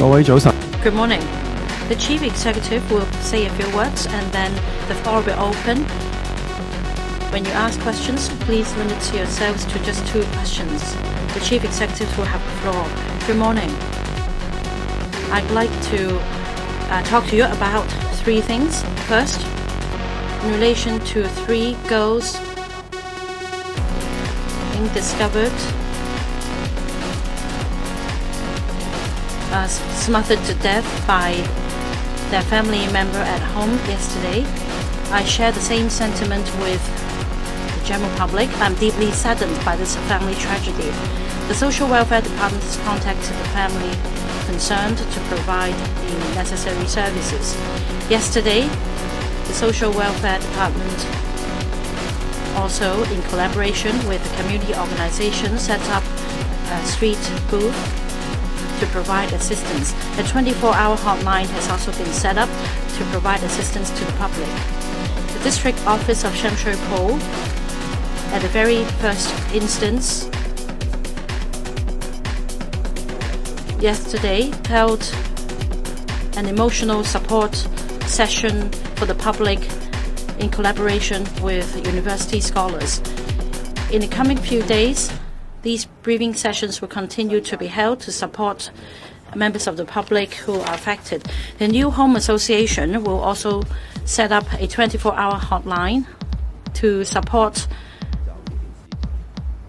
位早晨。 Good morning. The Chief Executive will say a few words and then the floor will open. When you ask questions, please limit yourselves to just 2 questions. The Chief Executive will have the floor. Good morning. I'd like to talk to you about 3 things. First, in relation to 3 girls being discovered smothered to death by their family member at home yesterday. I share the same sentiment with the general public. I'm deeply saddened by this family tragedy. The Social Welfare Department has contacted the family concerned to provide the necessary services. Yesterday, the Social Welfare Department also, in collaboration with the community organization, set up a street booth to provide assistance. A 24-hour hotline has also been set up to provide assistance to the public. The District Office of Sham Shui Po, at the very first instance, yesterday held an emotional support session for the public in collaboration with university scholars. In the coming few days, these briefing sessions will continue to be held to support members of the public who are affected. The new Home Association will also set up a 24-hour hotline to support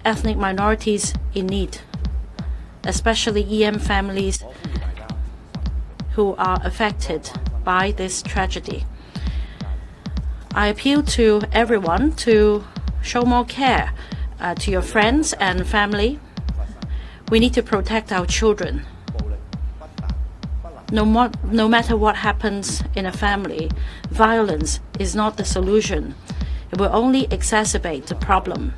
ethnic minorities in need, especially EM families who are affected by this tragedy. I appeal to everyone to show more care to your friends and family. We need to protect our children. No matter what happens in a family, violence is not the solution. It will only exacerbate the problem.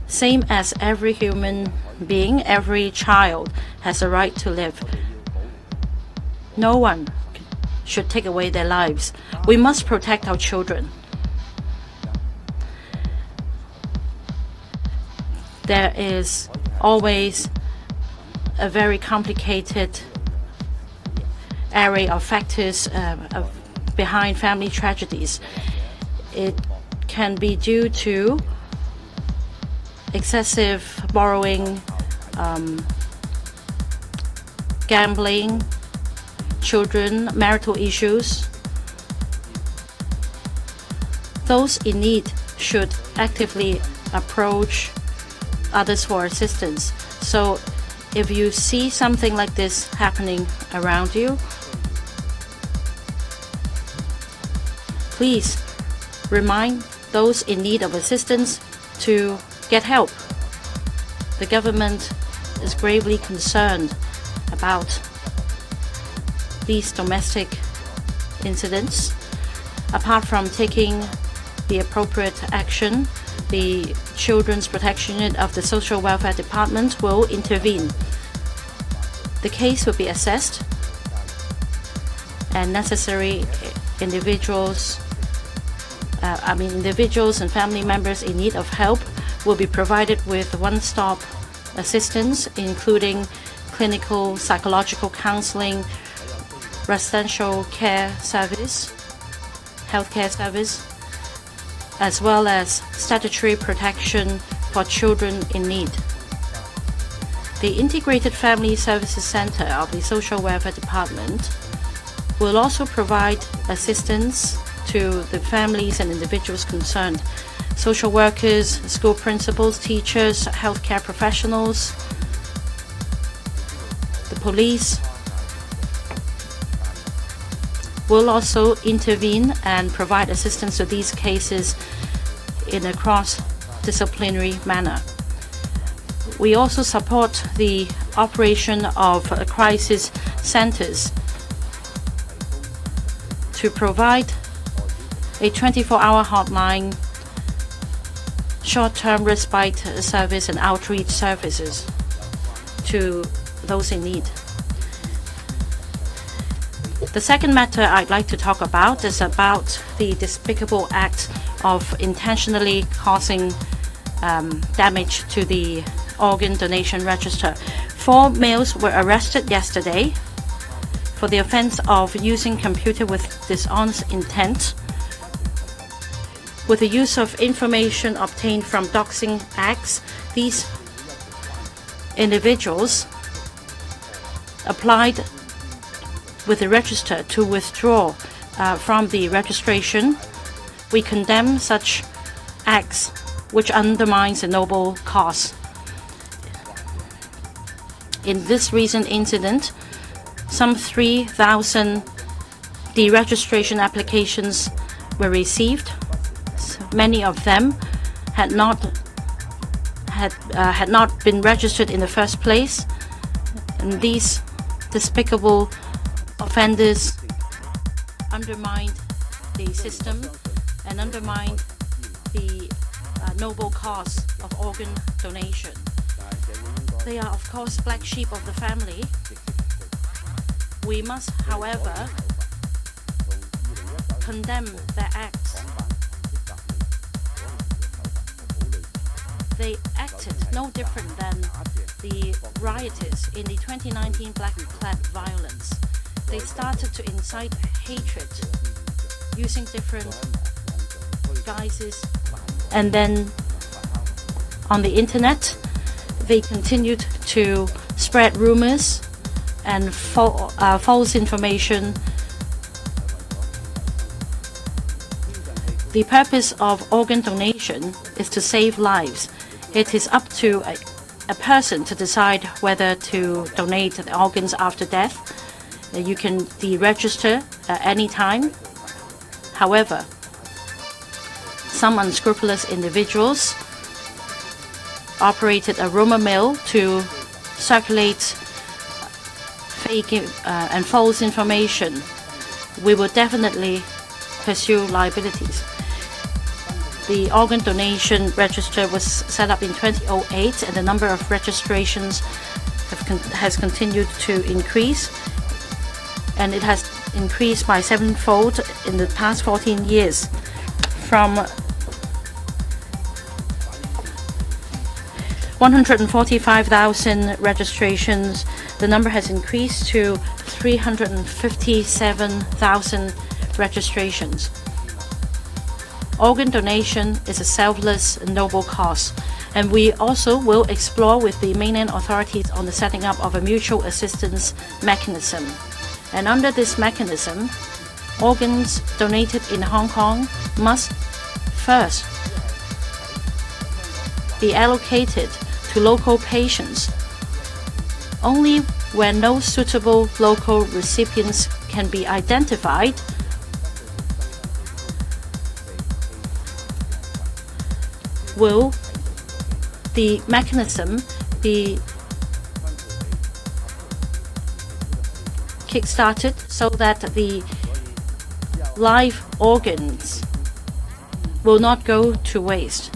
Same as every human being, every child has a right to live. No one should take away their lives. We must protect our children. There is always a very complicated array of factors behind family tragedies. It can be due to excessive borrowing, gambling, children, marital issues. Those in need should actively approach others for assistance. So if you see something like this happening around you, please remind those in need of assistance to get help. The government is gravely concerned about these domestic incidents. Apart from taking the appropriate action, the Children's Protection Unit of the Social Welfare Department will intervene. The case will be assessed, and necessary individuals and family members in need of help will be provided with one-stop assistance, including clinical, psychological counseling, residential care service, healthcare service, as well as statutory protection for children in need. The Integrated Family Services Center of the Social Welfare Department will also provide assistance to the families and individuals concerned. Social workers, school principals, teachers, healthcare professionals, the police will also intervene and provide assistance to these cases in a cross-disciplinary manner. We also support the operation of crisis centers to provide a 24-hour hotline, short-term respite service and outreach services to those in need. The second matter I'd like to talk about is about the despicable act of intentionally causing damage to the organ donation register. 4 males were arrested yesterday for the offense of using computer with dishonest intent, with the use of information obtained from doxing acts. These individuals applied with the register to withdraw from the registration. We condemn such acts which undermines the noble cause. In this recent incident, some 3,000 deregistration applications were received. Many of them had not been registered in the first place, and these despicable offenders undermined the system and undermined the noble cause of organ donation. They are, of course, black sheep of the family. We must, however, condemn their acts. They acted no different than the rioters in the 2019 Black Clad violence. They started to incite hatred using different guises, and then on the internet they continued to spread rumors and false information. The purpose of organ donation is to save lives. It is up to a person to decide whether to donate the organs after death. You can deregister at any time. However, some unscrupulous individuals operated a rumor mill to circulate fake and false information. We will definitely pursue liabilities. The organ donation register was set up in 2008, and the number of registrations has continued to increase, and it has increased by 7-fold in the past 14 years. From 145,000 registrations, the number has increased to 357,000 registrations. Organ donation is a selfless and noble cause, and we also will explore with the mainland authorities on the setting up of a mutual assistance mechanism. And under this mechanism, organs donated in Hong Kong must first be allocated to local patients. Only when no suitable local recipients can be identified will the mechanism be kick-started, so that the live organs will not go to waste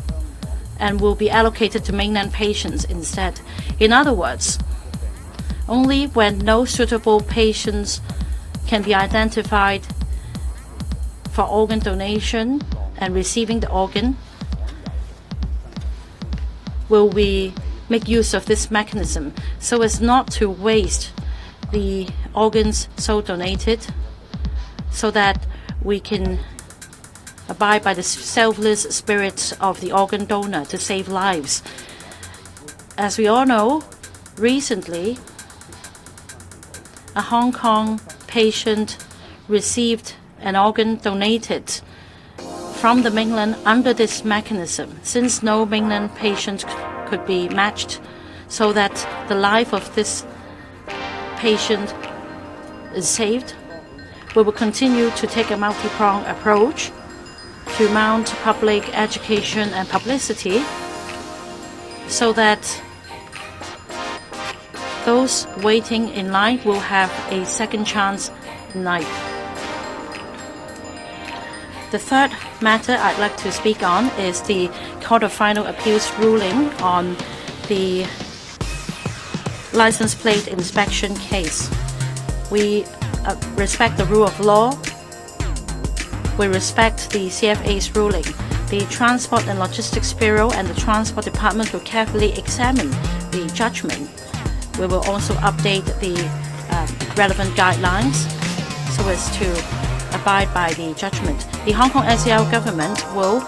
and will be allocated to mainland patients instead. In other words, only when no suitable patients can be identified for organ donation and receiving the organ will we make use of this mechanism, so as not to waste the organs so donated, so that we can abide by the selfless spirit of the organ donor to save lives. As we all know, recently a Hong Kong patient received an organ donated from the mainland under this mechanism. Since no mainland patient could be matched, so that the life of this patient is saved, we will continue to take a multi-pronged approach to mount public education and publicity, so that those waiting in line will have a second chance in life. The third matter I'd like to speak on is the Court of Final Appeals ruling on the license plate inspection case. We respect the rule of law. We respect the CFA's ruling. The Transport and Logistics Bureau and the Transport Department will carefully examine the judgment. We will also update the relevant guidelines so as to abide by the judgment. The Hong Kong SAR government will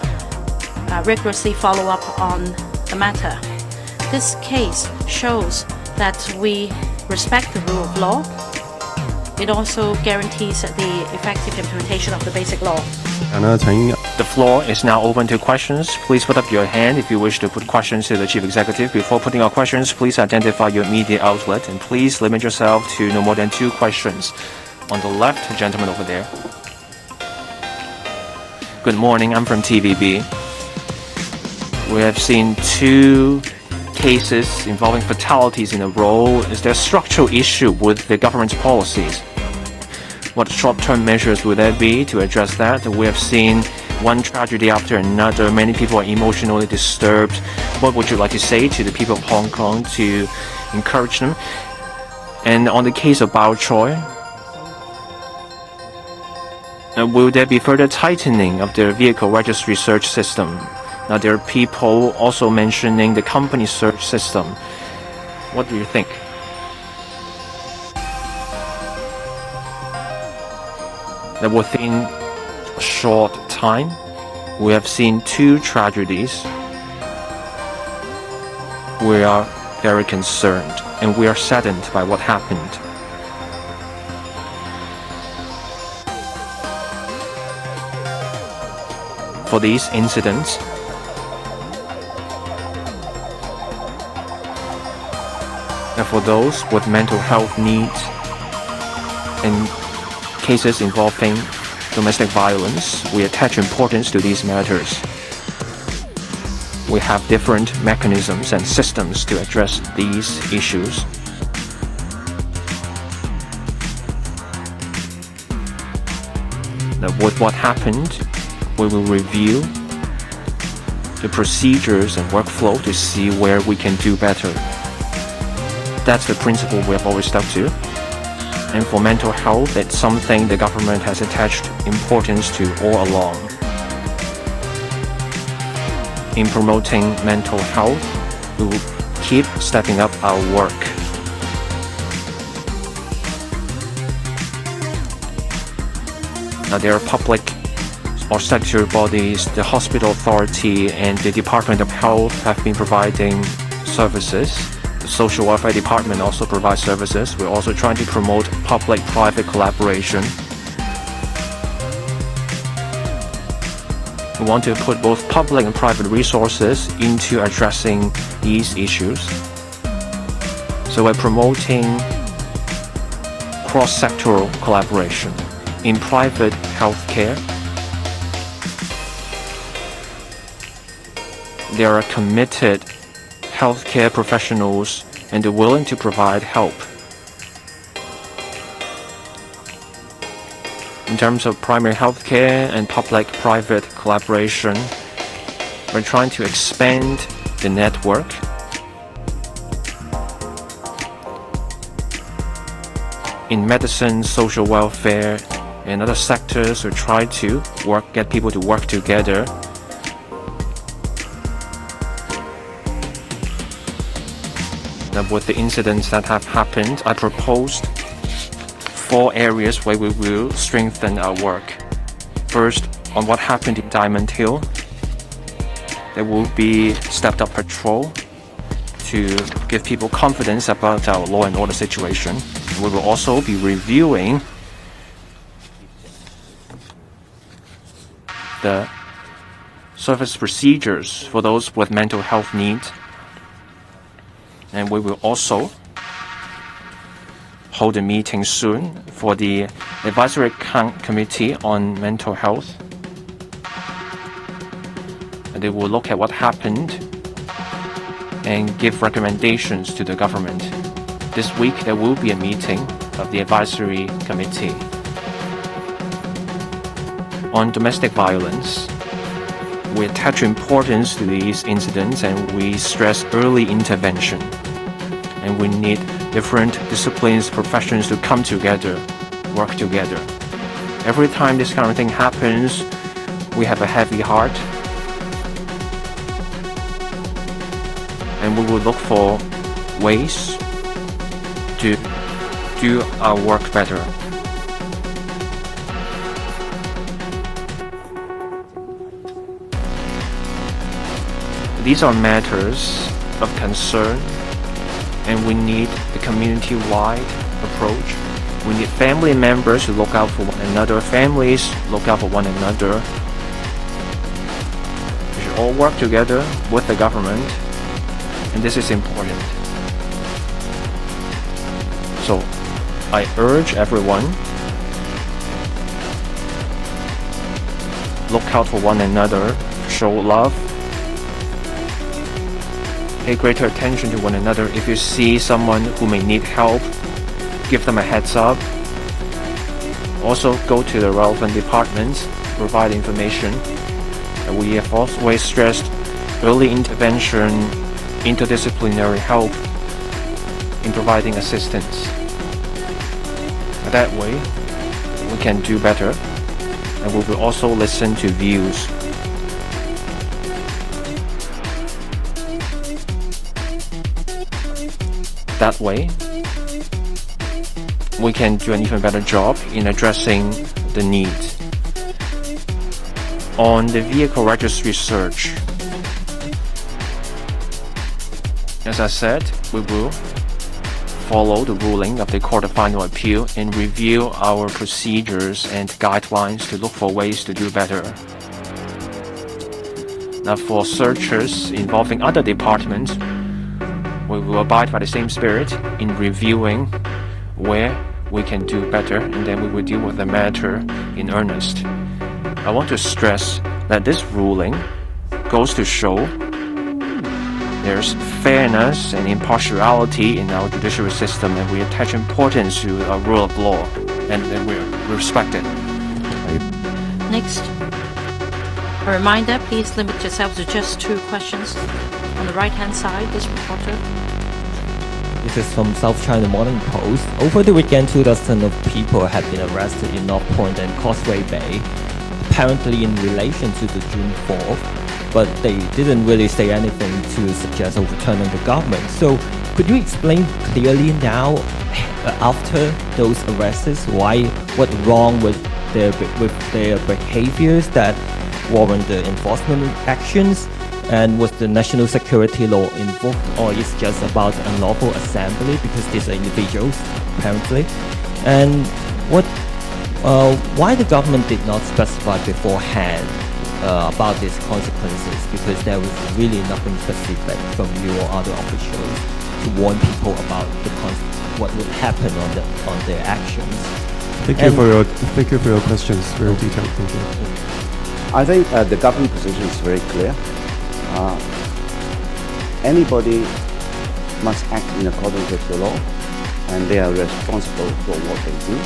rigorously follow up on the matter. This case shows that we respect the rule of law. It also guarantees the effective implementation of the basic law. The floor is now open to questions. Please put up your hand if you wish to put questions to the Chief Executive. Before putting your questions, please identify your media outlet and please limit yourself to no more than 2 questions. On the left, gentleman over there. Good morning, I'm from TVB. We have seen 2 cases involving fatalities in a row. Is there a structural issue with the government's policies? What short-term measures would there be to address that? We have seen one tragedy after another. Many people are emotionally disturbed. What would you like to say to the people of Hong Kong to encourage them? And on the case of Bao Choi, will there be further tightening of the vehicle registry search system? Now, there are people also mentioning the company search system. What do you think? That within a short time, we have seen 2 tragedies. We are very concerned and we are saddened by what happened. For these incidents, and for those with mental health needs and cases involving domestic violence, we attach importance to these matters. We have different mechanisms and systems to address these issues. Now, with what happened, we will review the procedures and workflow to see where we can do better. That's the principle we have always stuck to. And for mental health, it's something the government has attached importance to all along. In promoting mental health, we will keep stepping up our work. Now, there are public or statutory bodies, the Hospital Authority and the Department of Health have been providing services. The Social Welfare Department also provides services. We're also trying to promote public-private collaboration. We want to put both public and private resources into addressing these issues. So we're promoting cross-sectoral collaboration in private healthcare. There are committed healthcare professionals and they're willing to provide help. In terms of primary healthcare and public-private collaboration, we're trying to expand the network. In medicine, social welfare, and other sectors, we try to get people to work together. With the incidents that have happened, I proposed 4 areas where we will strengthen our work. First, on what happened in Diamond Hill, there will be stepped up patrol to give people confidence about our law and order situation. We will also be reviewing the service procedures for those with mental health needs. And we will also hold a meeting soon for the Advisory Committee on Mental Health. And they will look at what happened and give recommendations to the government. This week there will be a meeting of the Advisory Committee. On domestic violence, we attach importance to these incidents and we stress early intervention. And we need different disciplines, professions to come together, work together. Every time this kind of thing happens, we have a heavy heart. And we will look for ways do our work better. These are matters of concern, and we need a community-wide approach. We need family members to look out for one another, families look out for one another. We should all work together with the government, and this is important. So, I urge everyone, look out for one another, show love, pay greater attention to one another. If you see someone who may need help, give them a heads up. Also, go to the relevant departments, provide information. And we have always stressed early intervention, interdisciplinary help in providing assistance. That way, we can do better, and we will also listen to views. That way, we can do an even better job in addressing the needs. On the vehicle registry search, as I said, we will follow the ruling of the Court of Final Appeal and review our procedures and guidelines to look for ways to do better. Now, for searches involving other departments, we will abide by the same spirit in reviewing where we can do better, and then we will deal with the matter in earnest. I want to stress that this ruling goes to show there's fairness and impartiality in our judiciary system, and we attach importance to our rule of law, and we respect it. Next, a reminder, please limit yourself to just 2 questions. On the right-hand side, this reporter. This is from South China Morning Post. Over the weekend, 2,000 of people have been arrested in North Point and Causeway Bay, apparently in relation to the June 4th, but they didn't really say anything to suggest overturning the government. So could you explain clearly now, after those arrests, what's wrong with their behaviors that warrant the enforcement actions? And was the national security law invoked, or is it just about unlawful assembly because these are individuals, apparently? And why the government did not specify beforehand about these consequences? Because there was really nothing specific from you or other officials to warn people about what would happen on their actions. Thank you for your questions. Very detailed. Thank you. I think the government position is very clear. Anybody must act in accordance with the law, and they are responsible for what they do.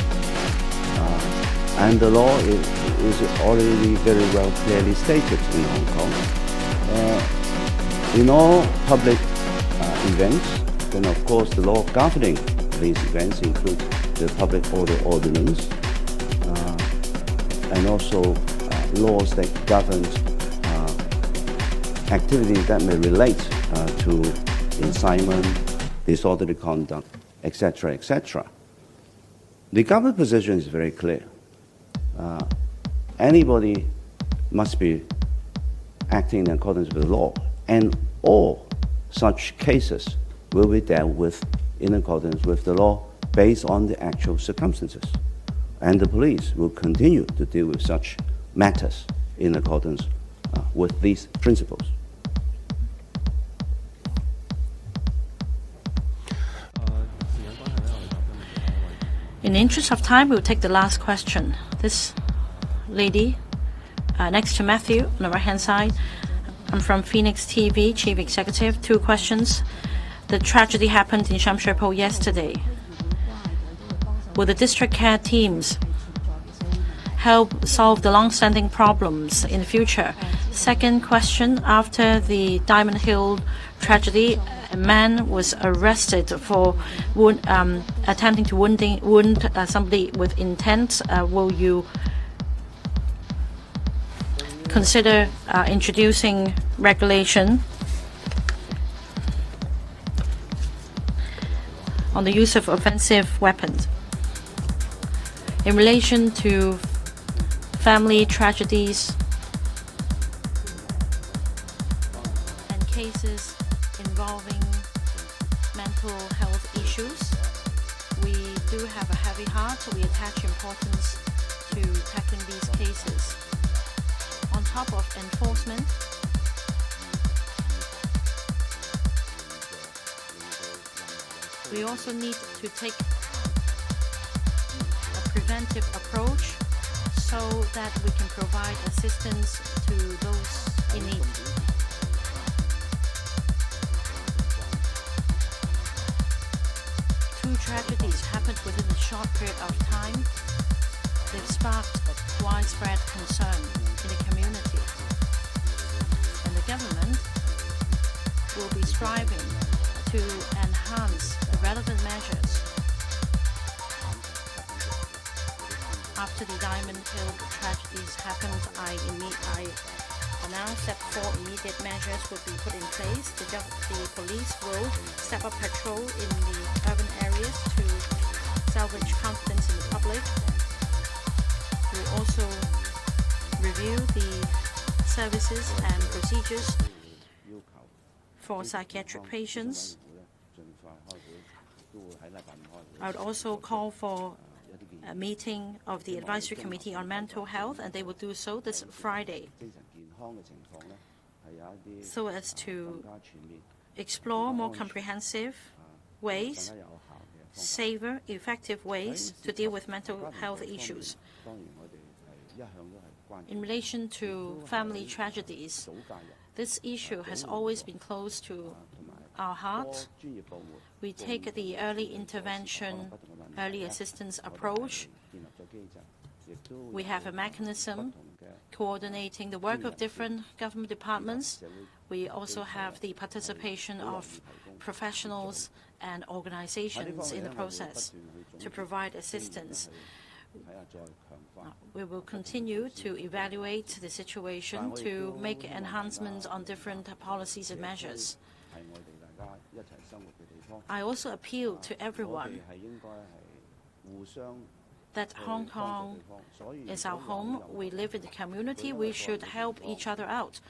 And the law is already very well clearly stated in Hong Kong. In all public events, then of course the law governing these events includes the Public Order Ordinance, and also laws that govern activities that may relate to incitement, disorderly conduct, etc., etc. The government position is very clear. Anybody must be acting in accordance with the law, and all such cases will be dealt with in accordance with the law based on the actual circumstances. And the police will continue to deal with such matters in accordance with these principles. In the interest of time, we'll take the last question. This lady, next to Matthew, on the right-hand side. I'm from Phoenix TV, Chief Executive. 2 questions. The tragedy happened in Sham Shui Po yesterday. Will the district care teams help solve the long-standing problems in the future? Second question, after the Diamond Hill tragedy, a man was arrested for attempting to wound somebody with intent. Will you consider introducing regulation on the use of offensive weapons. In relation to family tragedies and cases involving mental health issues, we do have a heavy heart. We attach importance to tackling these cases. On top of enforcement, we also need to take a preventive approach so that we can provide assistance to those in need. Two tragedies happened within a short period of time. They've sparked widespread concern in the community. And the government will be striving to enhance the relevant measures. After the Diamond Hill tragedies happened, I announced that 4 immediate measures would be put in place. The police will step up patrol in the urban areas to salvage confidence in the public. We'll also review the services and procedures for psychiatric patients. I would also call for a meeting of the Advisory Committee on Mental Health, and they will do so this Friday, so as to explore more comprehensive ways, safer, effective ways to deal with mental health issues. In relation to family tragedies, this issue has always been close to our heart. We take the early intervention, early assistance approach. We have a mechanism coordinating the work of different government departments. We also have the participation of professionals and organizations in the process to provide assistance. We will continue to evaluate the situation to make enhancements on different policies and measures. I also appeal to everyone that Hong Kong is our home. We live in the community. We should help each other out.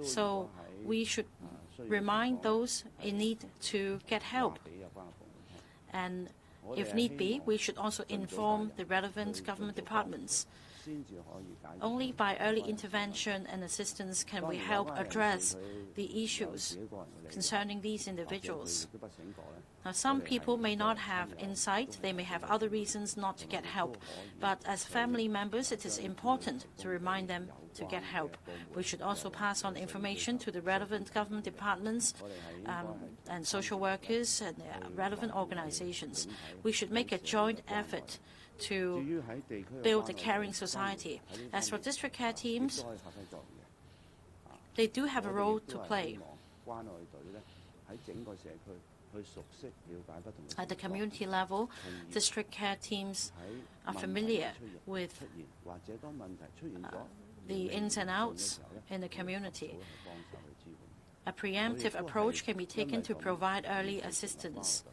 So we should remind those in need to get help. And if need be, we should also inform the relevant government departments. Only by early intervention and assistance can we help address the issues concerning these individuals. Now, some people may not have insight. They may have other reasons not to get help. But as family members, it is important to remind them to get help. We should also pass on information to the relevant government departments and social workers and relevant organizations. We should make a joint effort to build a caring society. As for district care teams, they do have a role to play. At the community level, district care teams are familiar with the ins and outs in the community. A preemptive approach can be taken to provide early assistance.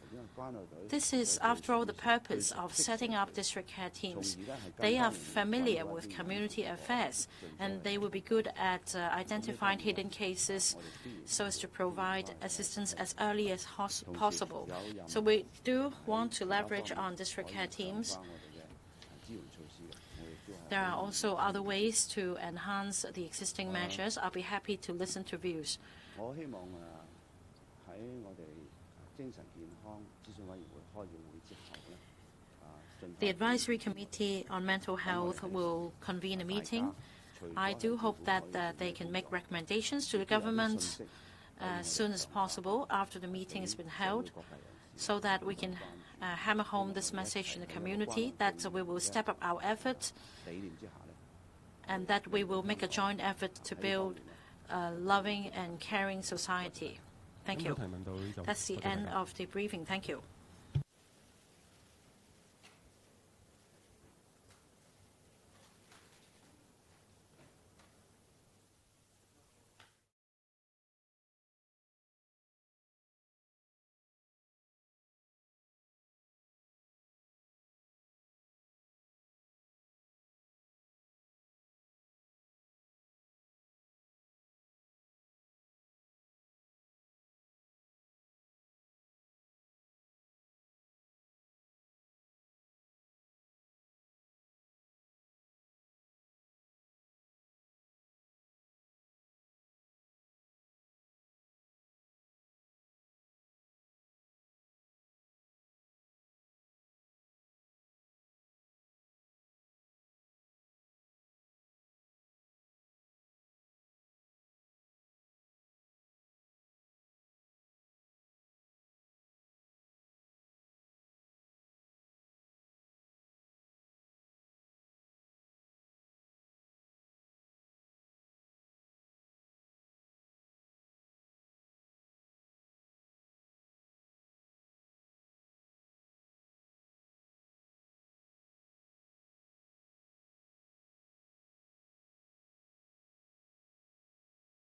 This is, after all, the purpose of setting up district care teams. They are familiar with community affairs, and they will be good at identifying hidden cases so as to provide assistance as early as possible. So we do want to leverage on district care teams. There are also other ways to enhance the existing measures. I'll be happy to listen to views. The Advisory Committee on Mental Health will convene a meeting. I do hope that they can make recommendations to the government as soon as possible after the meeting has been held, so that we can hammer home this message in the community, that we will step up our efforts and that we will make a joint effort to build a loving and caring society. Thank you. That's the end of the briefing. Thank you.